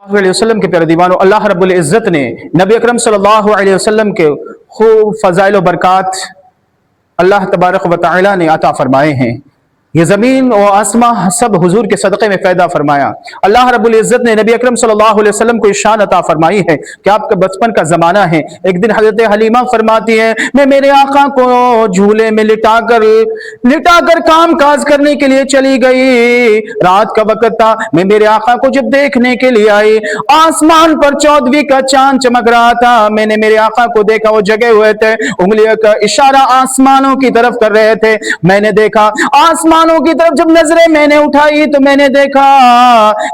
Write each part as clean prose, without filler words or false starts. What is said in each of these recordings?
अलैहि वसल्लम के प्यारे दीवानों, अल्लाह रब्बुल इज़्ज़त ने नबी अकरम सल्लल्लाहु अलैहि वसल्लम के खूब फ़ज़ाइल व बरक़ात अल्लाह तबारक व तआला ने अता फरमाए हैं। ये ज़मीन और आसमां सब हुजूर के सदक़े में पैदा फरमाया। अल्लाह रब्बुल इज़्ज़त ने नबी अकरम सल्लल्लाहु अलैहि वसल्लम को शान अता फरमाई है कि आपका बचपन का ज़माना है। एक दिन हज़रत हलीमा फरमाती है, मैं मेरे आका को झूले में लिटाकर काम काज करने के लिए चली गई। रात का वक़्त था, मैं मेरे आका को जब देखने के लिए आई, आसमान पर 14वीं का चांद चमक रहा था। मैंने मेरे आका को देखा, वो जगे हुए थे, उंगलियों का इशारा आसमानों की तरफ कर रहे थे। मैंने देखा आसमान की तरफ जब नजरें मैंने उठाई तो मैंने देखा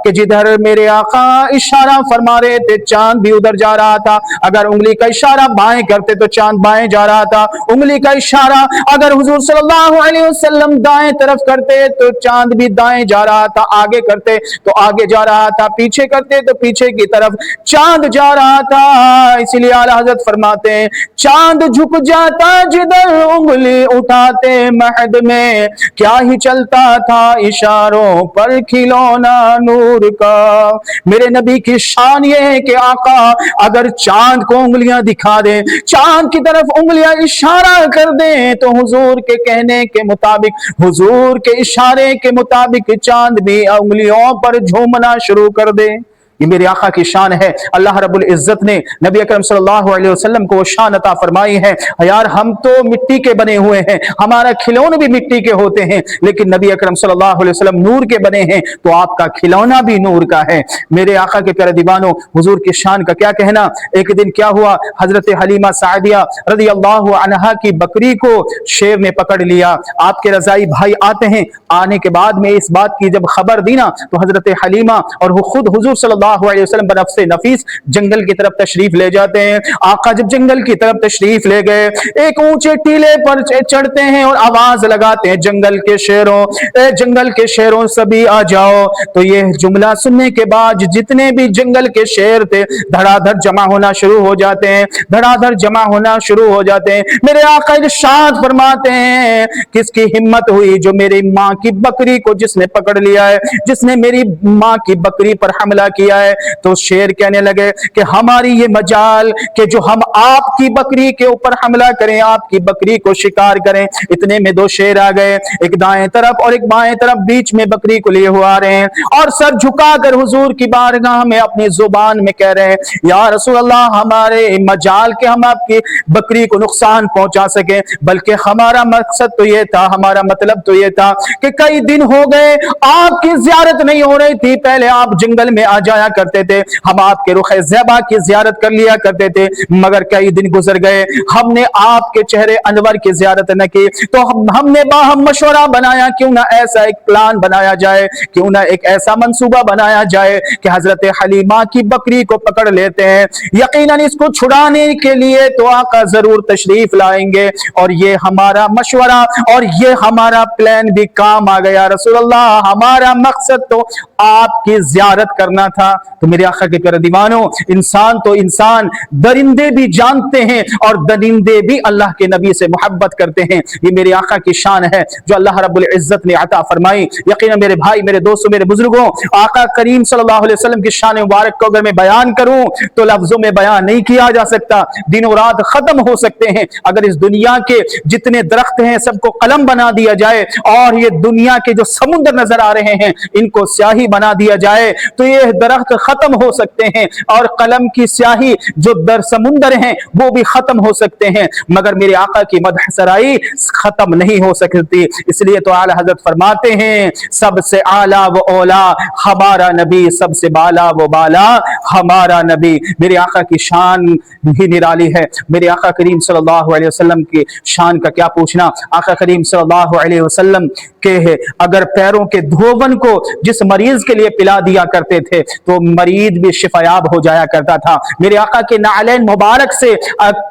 कि जिधर मेरे आका इशारा फरमा रहे थे चांद भी उधर जा रहा था। अगर उंगली का इशारा बाएं करते तो चांद बाएं जा रहा था, उंगली का इशारा अगर हुजूर सल्लल्लाहु अलैहि वसल्लम दाएं तरफ करते तो चांद भी दाएं जा रहा था, आगे करते तो आगे जा रहा था, पीछे करते तो पीछे की तरफ चांद जा रहा था। इसीलिए आला हज़रत फरमाते हैं, चांद झुक जाता जिधर उंगली उठाते महद में, क्या ही चलता था इशारों पर खिलौना नूर का। मेरे नबी की शान ये है कि आका अगर चांद को उंगलियां दिखा दें, चांद की तरफ उंगलियां इशारा कर दें तो हुजूर के कहने के मुताबिक, हुजूर के इशारे के मुताबिक चांद भी उंगलियों पर झूमना शुरू कर दे। ये मेरे आका की शान है। अल्लाह रब्बुल इज़्ज़त ने नबी अकरम सल्लल्लाहु अलैहि वसल्लम को शान अता फरमाई है। यार हम तो मिट्टी के बने हुए हैं, हमारा खिलौने भी मिट्टी के होते हैं, लेकिन नबी अकरम सल्लल्लाहु अलैहि वसल्लम नूर के बने हैं तो आपका खिलौना भी नूर का है। मेरे आका के प्यारे दीवानों, हुजूर की शान का क्या कहना। एक दिन क्या हुआ, हजरत हलीमा सादिया रज़ी अल्लाहु अन्हा की बकरी को शेर ने पकड़ लिया। आपके रज़ाई भाई आते हैं, आने के बाद में इस बात की जब खबर दी ना तो हजरत हलीमा और खुद हुजूर सल्लल्लाहु अलैहि वसल्लम बनफ्से नफीस जंगल की तरफ तशरीफ ले जाते हैं। आका जब जंगल की तरफ तशरीफ ले गए, एक ऊंचे टीले पर चढ़ते हैं और आवाज लगाते हैं, जंगल के शेरों सभी आ जाओ। तो ये जुमला सुनने के बाद जितने भी जंगल के शेर थे धड़ाधड़ जमा होना शुरू हो जाते हैं, धड़ाधड़ जमा होना शुरू हो जाते हैं। मेरे आका इरशाद फरमाते हैं, किसकी हिम्मत हुई जो मेरी माँ की बकरी को जिसने पकड़ लिया है, जिसने मेरी माँ की बकरी पर हमला किया है। तो शेर कहने लगे कि हमारी ये मजाल कि जो हम आपकी बकरी के ऊपर हमला करें, आपकी बकरी को शिकार करें। इतने में दो शेर आ गए, एक दाएं तरफ और एक बाएं तरफ, बीच में बकरी को लिए हुआ रहे हैं और सर झुकाकर हुजूर की बारगाह में अपनी जुबान में कह रहे हैं, या रसूल अल्लाह हमारे मजाल के हम आपकी बकरी को नुकसान पहुंचा सके, बल्कि हमारा मकसद तो ये था, हमारा मतलब तो ये था कि कई दिन हो गए आपकी ज़ियारत नहीं हो रही थी। पहले आप जंगल में आ जाया करते थे, हम आपके रुखे ज़ैबा की ज़ियारत कर लिया करते थे, मगर कई दिन गुजर गए, हमने आपके चेहरे अनवर की ज़ियारत न की। तो हमने बाहम मशवरा बनाया, क्यों ना ऐसा एक प्लान बनाया जाए, क्यों ना एक ऐसा मंसूबा बनाया जाए कि हजरत हलीमा की बकरी को पकड़ लेते हैं। यकीनन इसको छुड़ाने के लिए तो आका जरूर तशरीफ लाएंगे और ये हमारा मशवरा और ये हमारा प्लान भी काम आ गया। रसूल अल्लाह हमारा मकसद तो आपकी ज़ियारत करना था। तो मेरे आका के प्यारे दीवानों, इंसान तो इंसान, दरिंदे भी जानते हैं और दरिंदे भी अल्लाह के नबी से मोहब्बत करते हैं। ये मेरे आका की शान है जो अल्लाह रब्बुल इज़्ज़त ने अता फरमाई। यकीनन मेरे भाई, मेरे दोस्तों, मेरे बुजुर्गों, आका करीम सल्लल्लाहु अलैहि वसल्लम की शान मुबारक को अगर मैं बयान करूं तो लफ्जों में बयान नहीं किया जा सकता। दिनों रात खत्म हो सकते हैं। अगर इस दुनिया के जितने दरख्त हैं सबको कलम बना दिया जाए और ये दुनिया के जो समुद्र नजर आ रहे हैं इनको स्याही बना दिया जाए तो ये दरख्त खत्म हो सकते हैं और कलम की स्याही जो दर समुंदर हैं वो भी खत्म हो सकते हैं, मगर मेरे आका की मदह सराई खत्म नहीं हो सकती। इसलिए तो आला हजरत फरमाते हैं, सबसे आला वो औला हमारा नबी, सबसे बाला वो बाला हमारा नबी। मेरे आका की शान ही निराली है। मेरे आका करीम सल्लल्लाहु अलैहि वसल्लम की शान का क्या पूछना। आका करीम सल्लल्लाहु अलैहि वसल्लम के अगर पैरों के धोवन को जिस मरीज के लिए पिला दिया करते थे तो मरीज भी शिफायाब हो जाया करता था। मेरे आका के नालैन मुबारक से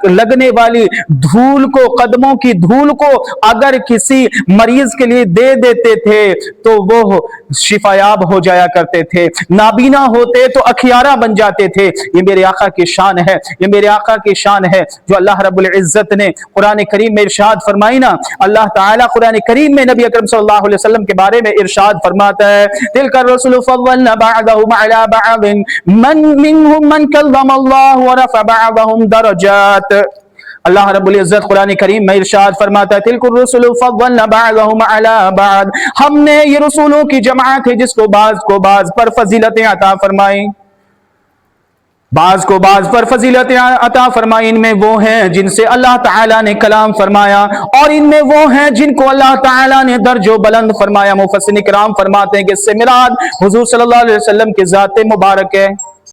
लगने वाली धूल को, कदमों की धूल को अगर किसी मरीज के लिए दे देते थे तो वो शिफायाब हो जाया करते थे, नाबीना होते तो अखियारा बन जाते थे। ये मेरे आका की शान है, ये मेरे आका की शान है जो अल्लाह रब्बुल इज्जत ने कुरान करीम में इरशाद फरमाई ना। अल्लाह ताला कुरान करीम में नबी अकरम सल्लल्लाहु अलैहि वसल्लम के बारे में इरशाद फरमाता है, तिलका रसूल फद्दलना बअदहुम अला बअदिन मन मिनहुम मन कल्लम अल्लाह व रफ़अ बअदहुम दरजात। अल्लाह रब्बुल इज्जत कुरान करीम में इरशाद फरमाता है, तिलकुर रसूल फद्दलना बअदहुम अला बअद, हमने ये रसूलों की जमात है जिसको बाज को बाज पर फजीलतें अता फरमाई, बाज को बाज पर फजीलतें अता फरमाई। इनमें वो हैं जिनसे अल्लाह ताला ने कलाम फरमाया और इनमें वो हैं जिनको अल्लाह ताला ने दर्जो बुलंद फरमाया। मुफस्सिरीन किराम फरमाते हैं कि इससे मुराद हुजूर सल्लल्लाहु अलैहि वसल्लम की ज़ात मुबारक है।